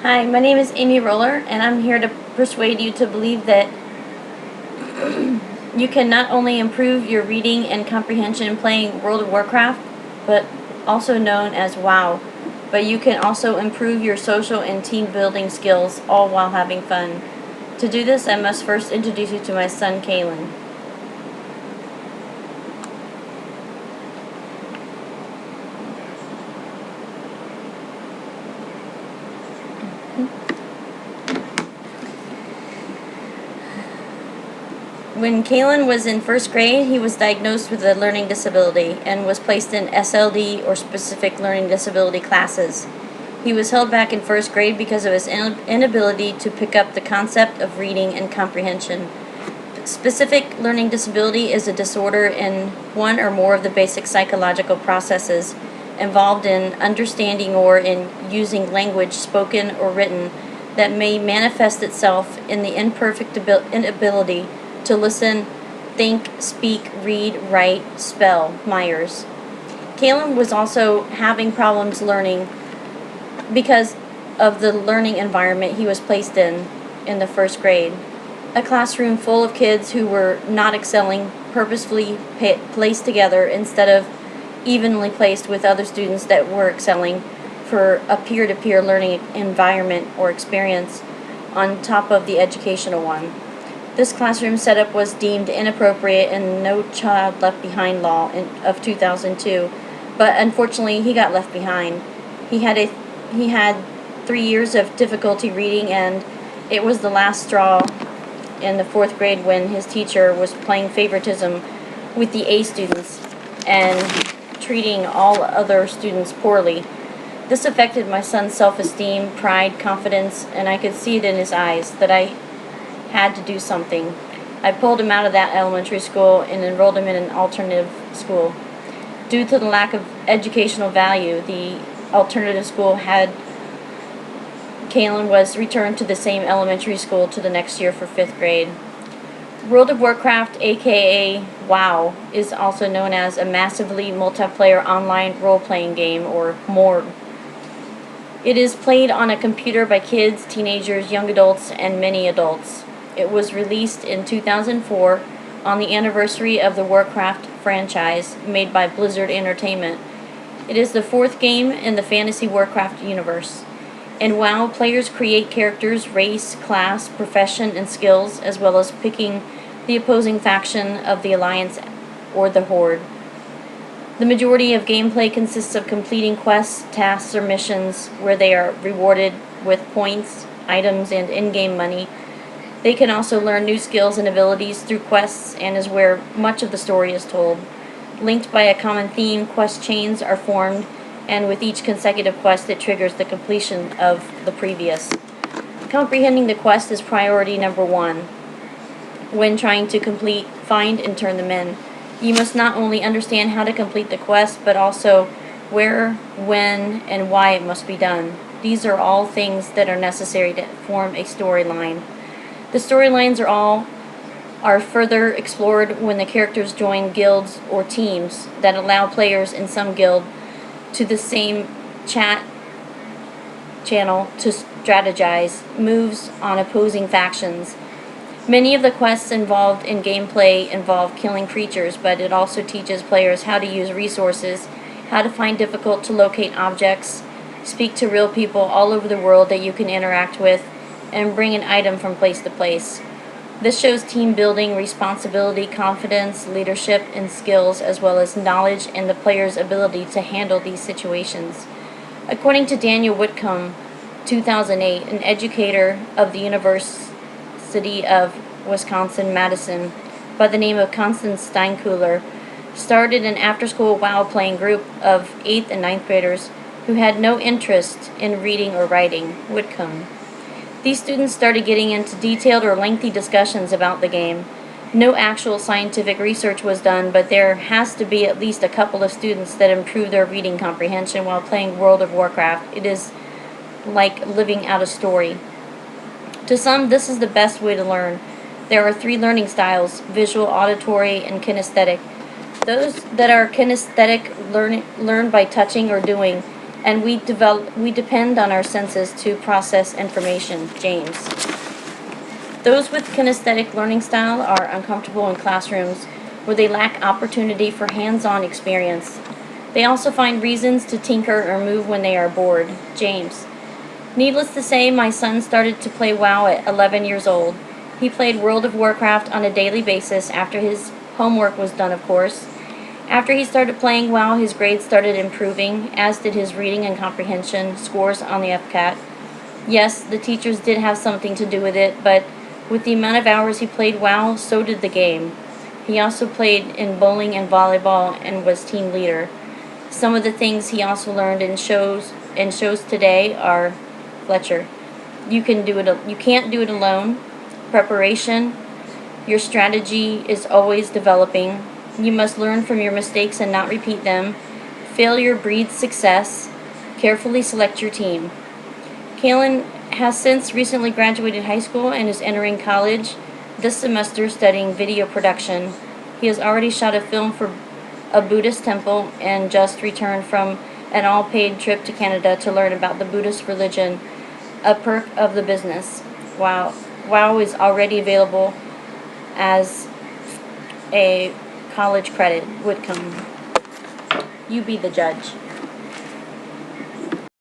Hi, my name is Amy Roller, and I'm here to persuade you to believe that you can not only improve your reading and comprehension playing World of Warcraft, but also known as WoW, but you can also improve your social and team building skills all while having fun. To do this, I must first introduce you to my son, Kalen. When Kalen was in first grade, he was diagnosed with a learning disability and was placed in SLD or specific learning disability classes. He was held back in first grade because of his inability to pick up the concept of reading and comprehension. Specific learning disability is a disorder in one or more of the basic psychological processes involved in understanding or in using language, spoken or written, that may manifest itself in the imperfect inability to listen, think, speak, read, write, spell, Myers. Kalen was also having problems learning because of the learning environment he was placed in the first grade. A classroom full of kids who were not excelling, purposefully placed together instead of evenly placed with other students that were excelling for a peer-to-peer learning environment or experience on top of the educational one. This classroom setup was deemed inappropriate in No Child Left Behind law of 2002, but unfortunately he got left behind. He had 3 years of difficulty reading, and it was the last straw in the fourth grade when his teacher was playing favoritism with the A students and treating all other students poorly. This affected my son's self-esteem, pride, confidence, and I could see it in his eyes that I had to do something. I pulled him out of that elementary school and enrolled him in an alternative school. Due to the lack of educational value, the alternative school had Kalen was returned to the same elementary school to the next year for 5th grade. World of Warcraft, aka WoW, is also known as a massively multiplayer online role-playing game, or MORG. It is played on a computer by kids, teenagers, young adults, and many adults. It was released in 2004 on the anniversary of the Warcraft franchise made by Blizzard Entertainment. It is the 4th game in the fantasy Warcraft universe. In WoW, players create characters, race, class, profession, and skills, as well as picking the opposing faction of the Alliance or the Horde. The majority of gameplay consists of completing quests, tasks, or missions where they are rewarded with points, items, and in-game money. They can also learn new skills and abilities through quests, and is where much of the story is told. Linked by a common theme, quest chains are formed, and with each consecutive quest it triggers the completion of the previous. Comprehending the quest is priority number 1 when trying to complete, find, and turn them in. You must not only understand how to complete the quest, but also where, when, and why it must be done. These are all things that are necessary to form a storyline. The storylines are further explored when the characters join guilds or teams that allow players in some guild to the same chat channel to strategize moves on opposing factions. Many of the quests involved in gameplay involve killing creatures, but it also teaches players how to use resources, how to find difficult to locate objects, speak to real people all over the world that you can interact with, and bring an item from place to place. This shows team building, responsibility, confidence, leadership, and skills, as well as knowledge and the player's ability to handle these situations. According to Daniel Whitcomb, 2008, an educator of the University of Wisconsin-Madison by the name of Constance Steinkuhler, started an after-school WoW playing group of 8th and 9th graders who had no interest in reading or writing. Whitcomb. These students started getting into detailed or lengthy discussions about the game. No actual scientific research was done, but there has to be at least a couple of students that improve their reading comprehension while playing World of Warcraft. It is like living out a story. To some, this is the best way to learn. There are 3 learning styles: visual, auditory, and kinesthetic. Those that are kinesthetic learn by touching or doing, and we depend on our senses to process information. James. Those with kinesthetic learning style are uncomfortable in classrooms where they lack opportunity for hands-on experience. They also find reasons to tinker or move when they are bored. James. Needless to say, my son started to play WoW at 11 years old. He played World of Warcraft on a daily basis after his homework was done, of course. After he started playing WoW, his grades started improving, as did his reading and comprehension scores on the FCAT. Yes, the teachers did have something to do with it, but with the amount of hours he played WoW, so did the game. He also played in bowling and volleyball and was team leader. Some of the things he also learned in shows today are Fletcher. You can't do it alone. Preparation. Your strategy is always developing. You must learn from your mistakes and not repeat them. Failure breeds success. Carefully select your team. Kalen has since recently graduated high school and is entering college this semester studying video production. He has already shot a film for a Buddhist temple and just returned from an all-paid trip to Canada to learn about the Buddhist religion, a perk of the business. WoW is already available as a college credit would come. You be the judge.